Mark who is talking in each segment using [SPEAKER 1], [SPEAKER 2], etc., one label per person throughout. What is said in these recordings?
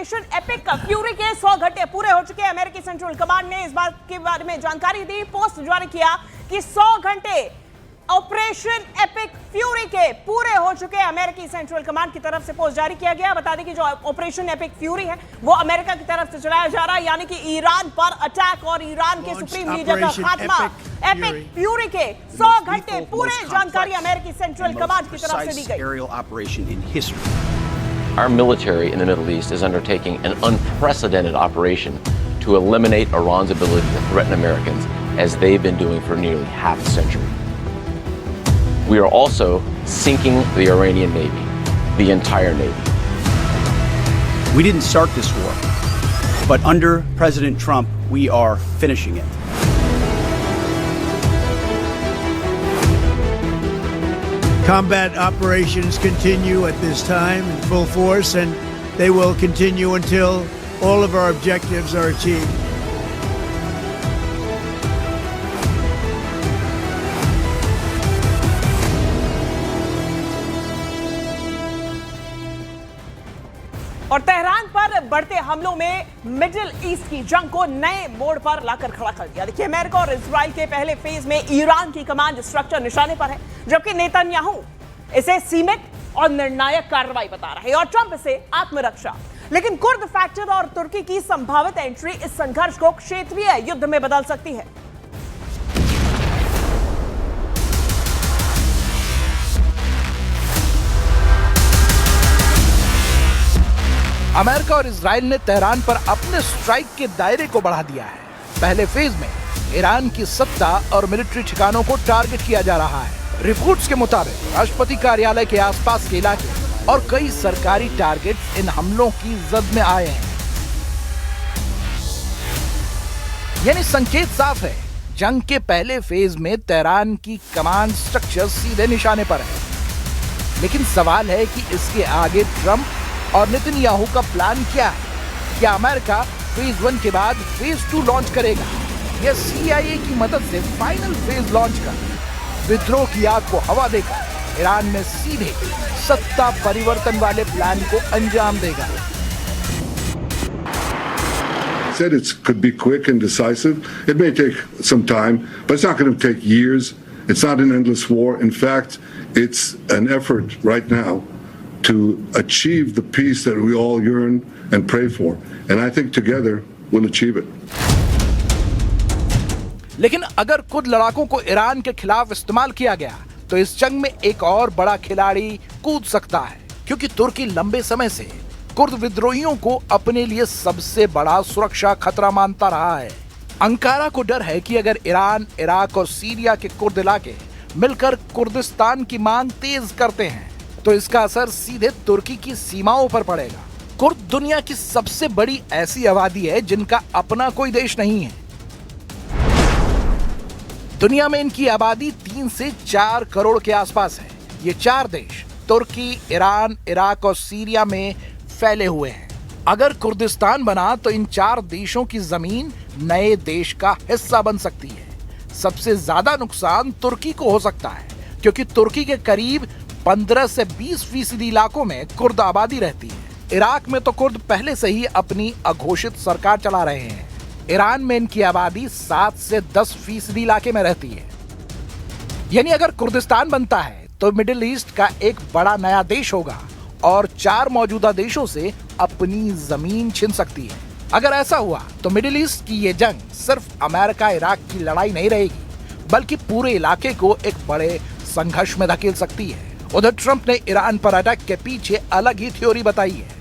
[SPEAKER 1] Operation epic fury के 100 घंटे पूरे हो चुके हैं। अमेरिकी सेंट्रल कमांड ने इस बात के बारे में जानकारी दी, पोस्ट जारी किया कि 100 घंटे ऑपरेशन एपिक फ्यूरी के पूरे हो चुके हैं। अमेरिकी सेंट्रल कमांड की तरफ से पोस्ट जारी किया गया। बता दें कि जो ऑपरेशन एपिक फ्यूरी है वो अमेरिका की तरफ से चलाया जा रहा है, यानी कि ईरान पर अटैक और ईरान के सुप्रीम लीडर का खात्मा। एपिक फ्यूरी के 100 घंटे पूरे, जानकारी अमेरिकी सेंट्रल कमांड की तरफ से दी गई।
[SPEAKER 2] Our military in the Middle East is undertaking an unprecedented operation to eliminate Iran's ability to threaten Americans, as they've been doing for nearly half a century. We are also sinking the Iranian Navy, the entire Navy.
[SPEAKER 3] We didn't start this war, but under President Trump, we are finishing it.
[SPEAKER 4] Combat operations continue at this time in full force, and they will continue until all of our objectives are achieved.
[SPEAKER 1] और Tehran पर बढ़ते हमलों में middle east की जंग को नए मोड़ पर लाकर खड़ा कर दिया। देखिए, अमेरिका और इजराइल के पहले फेज में ईरान की कमांड स्ट्रक्चर निशाने पर है, जबकि नेतन्याहू इसे सीमित और निर्णायक कार्रवाई बता रहे हैं और ट्रंप इसे आत्मरक्षा। लेकिन कुर्द फैक्टर और तुर्की की संभावित एंट्री इस संघर्ष को क्षेत्रीय युद्ध में बदल सकती है।
[SPEAKER 5] अमेरिका और इजराइल ने तेहरान पर अपने स्ट्राइक के दायरे को बढ़ा दिया है। पहले फेज में ईरान की सत्ता और मिलिट्री ठिकानों को टारगेट किया जा रहा है। रिपोर्ट्स के मुताबिक राष्ट्रपति कार्यालय के आसपास के इलाके और कई सरकारी टारगेट इन हमलों की जद में आए हैं। यानी संकेत साफ है, जंग के पहले फेज में तेहरान की कमांड स्ट्रक्चर सीधे निशाने पर है। लेकिन सवाल है कि इसके आगे ट्रंप और नेतन्याहू का प्लान क्या है? क्या अमेरिका फेज 1 के बाद फेज 2 लॉन्च करेगा या CIA की मदद से फाइनल फेज लॉन्च कर विद्रोह की आग को हवा देकर ईरान में सीधे सत्ता परिवर्तन वाले प्लान को अंजाम देगा?
[SPEAKER 6] Said it could be quick and decisive. It may take some time, but it's not going to take years. It's not an endless war. In fact, it's an effort right now to achieve the peace that we all yearn and pray for. And I think together we'll achieve it.
[SPEAKER 5] लेकिन अगर Kurd लड़ाकों को Iran के खिलाफ इस्तेमाल किया गया तो इस जंग में एक और बड़ा खिलाड़ी कूद सकता है, क्योंकि तुर्की लंबे समय से कुर्द विद्रोहियों को अपने लिए सबसे बड़ा सुरक्षा खतरा मानता रहा है। अंकारा को डर है कि अगर ईरान, इराक और सीरिया के कुर्द इलाके मिलकर कुर्दिस्तान की मांग तेज करते हैं तो इसका असर सीधे तुर्की की सीमाओं पर पड़ेगा। कुर्द दुनिया की सबसे बड़ी ऐसी आबादी है जिनका अपना कोई देश नहीं है। दुनिया में इनकी आबादी 3 से 4 करोड़ के आसपास है। ये 4 देश तुर्की, ईरान, इराक और सीरिया में फैले हुए हैं। अगर कुर्दिस्तान बना तो इन 4 देशों की जमीन नए देश का हिस्सा बन सकती है। सबसे ज्यादा नुकसान तुर्की को हो सकता है, क्योंकि तुर्की के करीब 15 से 20% इलाकों में कुर्द आबादी रहती है। इराक में तो कुर्द पहले से ही अपनी अघोषित सरकार चला रहे हैं। ईरान में इनकी आबादी 7 से 10% इलाके में रहती है। यानी अगर कुर्दिस्तान बनता है तो मिडिल ईस्ट का एक बड़ा नया देश होगा और 4 मौजूदा देशों से अपनी जमीन छिन सकती है। अगर ऐसा हुआ तो मिडिल ईस्ट की ये जंग सिर्फ अमेरिका इराक की लड़ाई नहीं रहेगी, बल्कि पूरे इलाके को एक बड़े संघर्ष में धकेल सकती है। उधर ट्रंप ने ईरान पर अटैक के पीछे अलग ही थ्योरी बताई है।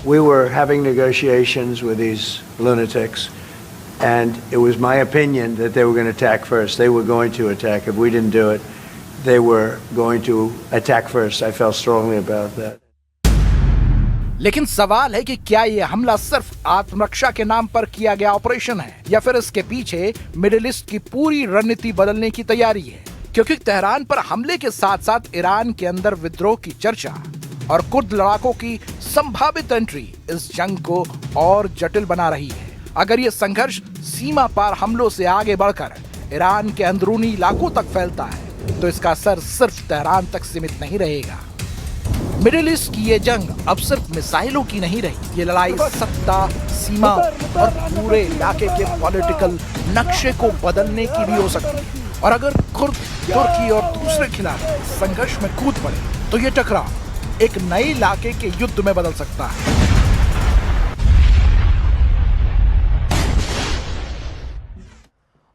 [SPEAKER 4] We were having negotiations with these lunatics, and it was my opinion that they were going to attack first. They were going to attack. If we didn't do it, they were going to attack first. I felt strongly about that.
[SPEAKER 5] लेकिन सवाल है कि क्या ये हमला सिर्फ आत्मरक्षा के नाम पर किया गया ऑपरेशन है या फिर इसके पीछे मिडिल ईस्ट की पूरी रणनीति बदलने की तैयारी है? क्योंकि तेहरान पर हमले के साथ साथ ईरान के अंदर विद्रोह की चर्चा और कुर्द लड़ाकों की संभावित एंट्री इस जंग को और जटिल बना रही है। अगर ये संघर्ष सीमा पार हमलों से आगे बढ़कर ईरान के अंदरूनी इलाकों तक फैलता है तो इसका असर सिर्फ तेहरान तक सीमित नहीं रहेगा। मिडिल ईस्ट की ये जंग अब सिर्फ मिसाइलों की नहीं रही, ये लड़ाई सत्ता, सीमा और पूरे इलाके के पॉलिटिकल नक्शे को बदलने की भी हो सकती है। और अगर कुर्द, तुर्की और दूसरे खिलाड़ी संघर्ष में कूद पड़े तो ये टकराव एक नए इलाके के युद्ध में बदल सकता है।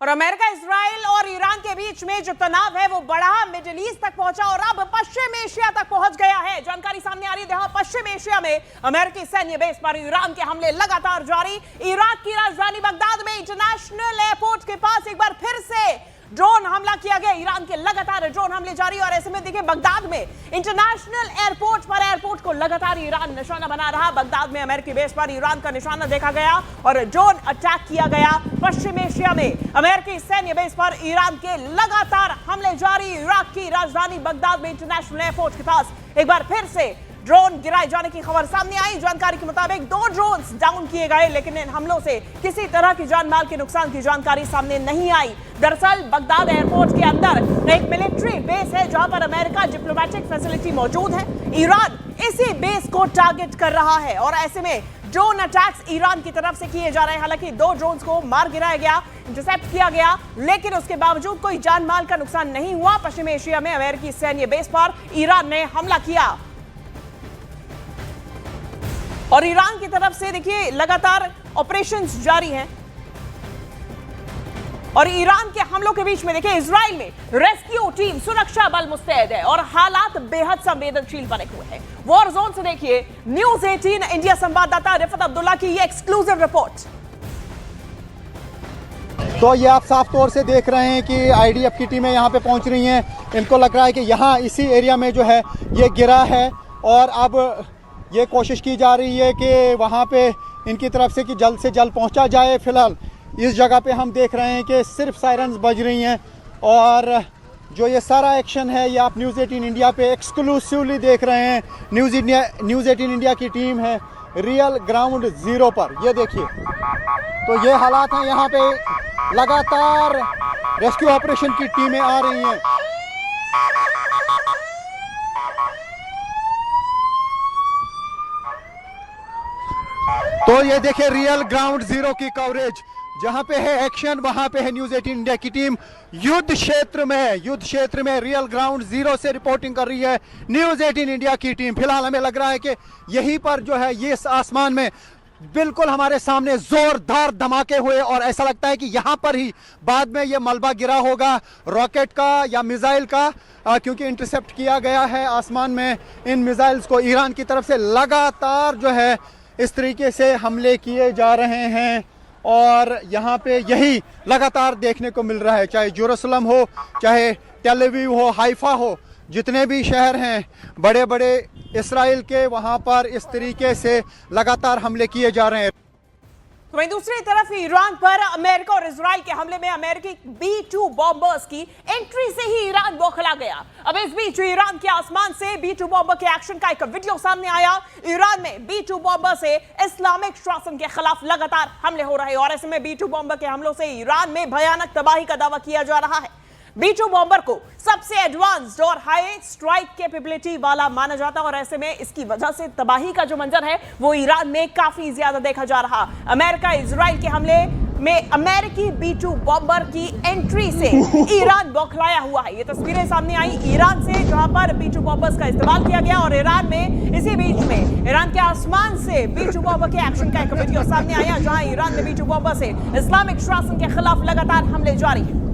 [SPEAKER 1] और अमेरिका, इजराइल और ईरान के बीच में जो तनाव है वो बढ़ा, मिडिल ईस्ट तक पहुंचा और अब पश्चिम एशिया तक पहुंच गया है। जानकारी सामने आ रही है, जहां पश्चिम एशिया में अमेरिकी सैन्य बेस पर ईरान के हमले लगातार जारी। इराक की राजधानी बगदाद में इंटरनेशनल एयरपोर्ट के पास एक बार फिर से ड्रोन हमला किया गया। ईरान के लगातार ड्रोन हमले जारी और ऐसे में देखिए बगदाद में इंटरनेशनल एयरपोर्ट पर एयरपोर्ट को लगातार ईरान निशाना बना रहा। बगदाद में अमेरिकी बेस पर ईरान का निशाना देखा गया और ड्रोन अटैक किया गया। पश्चिम एशिया में अमेरिकी सैन्य बेस पर ईरान के लगातार हमले जारी। इराक की राजधानी बगदाद में इंटरनेशनल एयरपोर्ट के पास एक बार फिर से ड्रोन गिराए जाने की खबर सामने आई। जानकारी के मुताबिक 2 ड्रोन्स डाउन किए गए, लेकिन इन हमलों से किसी तरह की जान माल के नुकसान की जानकारी सामने नहीं आई। दरअसल बगदाद एयरपोर्ट के अंदर एक मिलिट्री बेस है जहां पर अमेरिका डिप्लोमेटिक फैसिलिटी मौजूद है। ईरान इसी बेस को टारगेट कर रहा है और ऐसे में ड्रोन अटैक्स ईरान की तरफ से किए जा रहे हैं। हालांकि 2 ड्रोन्स को मार गिराया गया, इंटरसेप्ट किया गया, लेकिन उसके बावजूद कोई जान माल का नुकसान नहीं हुआ। पश्चिम एशिया में अमेरिकी सैन्य बेस पर ईरान ने हमला किया और ईरान की तरफ से देखिए लगातार ऑपरेशंस जारी हैं। और ईरान के हमलों के बीच में देखिए इजराइल में रेस्क्यू टीम, सुरक्षा बल मुस्तैद है और हालात बेहद संवेदनशील बने हुए हैं। वॉर जोन से देखिए न्यूज़ 18 इंडिया संवाददाता रिफत अब्दुल्ला की ये एक्सक्लूसिव रिपोर्ट।
[SPEAKER 7] तो ये आप साफ तौर से देख रहे हैं कि आईडीएफ की टीमें यहाँ पे पहुँच रही हैं। इनको लग रहा है कि यहाँ इसी एरिया में जो है ये गिरा है और अब ये कोशिश की जा रही है कि वहाँ पे इनकी तरफ से कि जल्द से जल्द पहुँचा जाए। फिलहाल इस जगह पे हम देख रहे हैं कि सिर्फ सायरन्स बज रही हैं और जो ये सारा एक्शन है ये आप न्यूज़ 18 इंडिया पे एक्सक्लूसिवली देख रहे हैं। न्यूज़ 18 इंडिया की टीम है रियल ग्राउंड ज़ीरो पर, ये देखिए। तो ये हालात हैं, यहाँ पे लगातार रेस्क्यू ऑपरेशन की टीमें आ रही हैं। तो ये देखिए रियल ग्राउंड ज़ीरो की कवरेज, जहां पे है एक्शन वहां पे है न्यूज़ 18 इंडिया की टीम। युद्ध क्षेत्र में रियल ग्राउंड ज़ीरो से रिपोर्टिंग कर रही है न्यूज़ 18 इंडिया की टीम। फिलहाल हमें लग रहा है कि यहीं पर जो है ये आसमान में बिल्कुल हमारे सामने जोरदार धमाके हुए और ऐसा लगता है कि यहाँ पर ही बाद में ये मलबा गिरा होगा रॉकेट का या मिसाइल का, क्योंकि इंटरसेप्ट किया गया है आसमान में इन मिसाइल्स को। ईरान की तरफ से लगातार जो है इस तरीके से हमले किए जा रहे हैं और यहाँ पे यही लगातार देखने को मिल रहा है, चाहे जेरूसलम हो, चाहे टेल अवीव हो, हाइफा हो, जितने भी शहर हैं बड़े बड़े इसराइल के, वहाँ पर इस तरीके से लगातार हमले किए जा रहे हैं।
[SPEAKER 1] तो वहीं दूसरी तरफ ईरान पर अमेरिका और इजराइल के हमले में अमेरिकी B-2 बॉम्बर्स की एंट्री से ही ईरान बौखला गया। अब इस बीच ईरान के आसमान से B-2 बॉम्बर के एक्शन का एक वीडियो सामने आया। ईरान में B-2 बॉम्बर से इस्लामिक शासन के खिलाफ लगातार हमले हो रहे हैं और ऐसे में B-2 बॉम्बर के हमलों से ईरान में भयानक तबाही का दावा किया जा रहा है। B-2 बॉम्बर को सबसे एडवांस्ड और हाई स्ट्राइक कैपेबिलिटी वाला माना जाता है और ऐसे में इसकी वजह से तबाही का जो मंजर है वो ईरान में काफी ज्यादा देखा जा रहा। अमेरिका इजराइल के हमले में अमेरिकी B-2 बॉम्बर की एंट्री से ईरान बौखलाया हुआ है। ये तस्वीरें सामने आई ईरान से, जहां पर B-2 बॉम्बर्स का इस्तेमाल किया गया और ईरान में इसी बीच में ईरान के आसमान से B-2 बॉम्बर के एक्शन का एक वीडियो सामने आया, जहां ईरान में B-2 बॉम्बर से इस्लामिक शासन के खिलाफ लगातार हमले जारी हैं।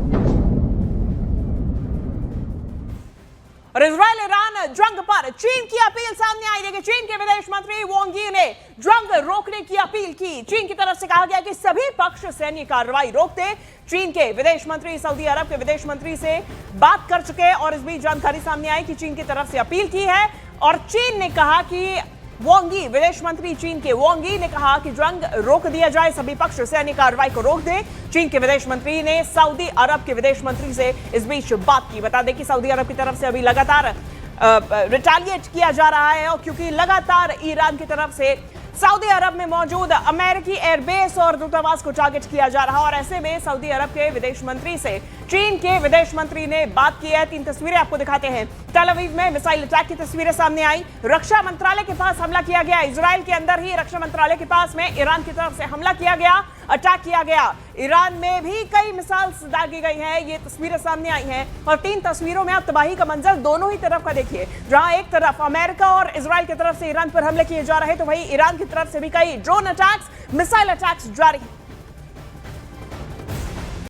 [SPEAKER 1] और इजराइल ईरान जंग पर चीन की अपील सामने आई। देखिए चीन के विदेश मंत्री वांग यी ने जंग रोकने की अपील की। चीन की तरफ से कहा गया कि सभी पक्ष सैन्य कार्रवाई रोक दे। चीन के विदेश मंत्री सऊदी अरब के विदेश मंत्री से बात कर चुके और इस बीच जानकारी सामने आई कि चीन की तरफ से अपील की है और चीन ने कहा कि वांग यी, विदेश मंत्री चीन के वांग यी ने कहा कि जंग रोक दिया जाए, सभी पक्ष सैन्य कार्रवाई को रोक दें। चीन के विदेश मंत्री ने सऊदी अरब के विदेश मंत्री से इस बीच बात की। बता दें कि सऊदी अरब की तरफ से अभी लगातार रिटेलिएट किया जा रहा है और क्योंकि लगातार ईरान की तरफ से सऊदी अरब में मौजूद अमेरिकी एयरबेस और दूतावास को टारगेट किया जा रहा और ऐसे में सऊदी अरब के विदेश मंत्री से चीन के विदेश मंत्री ने बात की है। 3 तस्वीरें आपको दिखाते हैं। टेल अवीव में मिसाइल अटैक की तस्वीरें सामने आई। रक्षा मंत्रालय के पास हमला किया गया। इजराइल के अंदर ही रक्षा मंत्रालय के पास में ईरान की तरफ से हमला किया गया, अटैक किया गया। ईरान में भी कई मिसाइल्स दागी गई हैं। ये तस्वीरें सामने आई हैं और 3 तस्वीरों में आप तबाही का मंजर दोनों ही तरफ का देखिए। जहां एक तरफ अमेरिका और इजराइल की तरफ से ईरान पर हमले किए जा रहे, तो वहीं ईरान की तरफ से भी कई ड्रोन अटैक्स, मिसाइल अटैक्स जारी हैं।